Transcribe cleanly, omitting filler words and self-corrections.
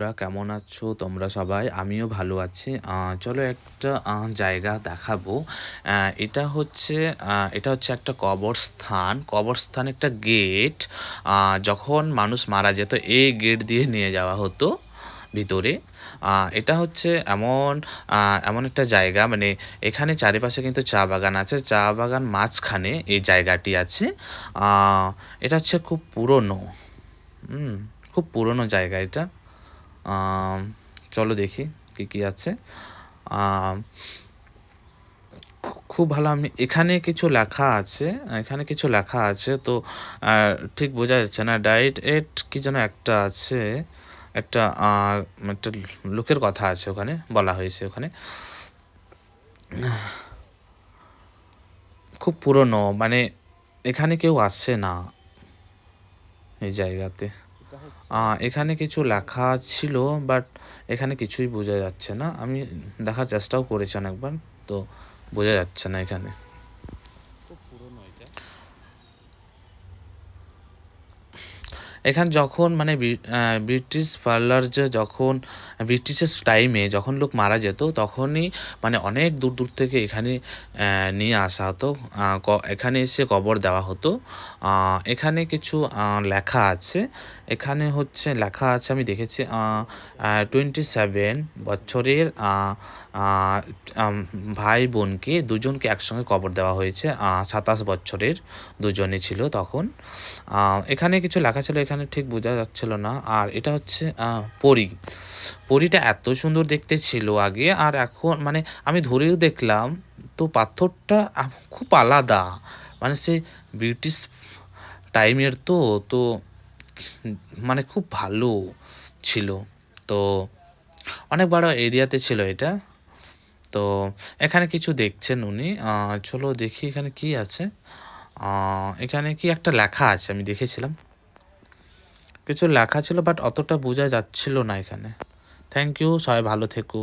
তোমরা কেমন আছো? তোমরা সবাই, আমিও ভালো আছি। চলো একটা জায়গা দেখাবো। এটা হচ্ছে একটা কবরস্থান একটা গেট। যখন মানুষ মারা যেত এই গেট দিয়ে নিয়ে যাওয়া হতো ভিতরে। এটা হচ্ছে এমন একটা জায়গা, মানে এখানে চারিপাশে কিন্তু চা বাগান আছে, চা বাগান মাঝখানে এই জায়গাটি আছে। এটা হচ্ছে খুব পুরনো, খুব পুরনো জায়গা এটা। চলো দেখি কি আছে। খুব ভালো। আমি এখানে কিছু লেখা আছে তো ঠিক বোঝা যাচ্ছে না। ডায়েট এট কি যেন একটা আছে, একটা একটা লোকের কথা আছে ওখানে, বলা হয়েছে ওখানে। খুব পুরনো, মানে এখানে কেউ আসে না এই জায়গাতে। এখানে কিছু লেখা ছিল, বাট এখানে কিছুই বোঝা যাচ্ছে না। আমি দেখার চেষ্টাও করেছি অনেকবার, তো বোঝা যাচ্ছে না এখানে। এখানে যখন মানে ব্রিটিশ পার্লার যখন ব্রিটিশের টাইমে যখন লোক মারা যেত, তখনই মানে অনেক দূর দূর থেকে এখানে নিয়ে আসা হতো, এখানে এসে কবর দেওয়া হতো। এখানে কিছু লেখা আছে। এখানে হচ্ছে লেখা আছে, আমি দেখেছি 27 বছরের ভাই বোনকে দুজনকে একসঙ্গে কবর দেওয়া হয়েছে। 27 বছরের দুজনে ছিল তখন। এখানে কিছু লেখা ছিল, এখানে ঠিক বোঝা যাচ্ছিল না। আর এটা হচ্ছে পরীটা এত সুন্দর দেখতে ছিল আগে, আর এখন মানে আমি ধরেও দেখলাম তো পাথরটা খুব আলাদা, মানে সে ব্রিটিশ টাইমের তো তো মানে খুব ভালো ছিল। তো অনেক বড় এরিয়াতে ছিল এটা। তো এখানে কিছু দেখছেন উনি। চলো দেখি এখানে কি আছে। এখানে কি একটা লেখা আছে, আমি দেখেছিলাম কিছু লেখা ছিল, বাট অতটা বোঝা যাচ্ছিল না এখানে। থ্যাংক ইউ, সবাই ভালো থেকো।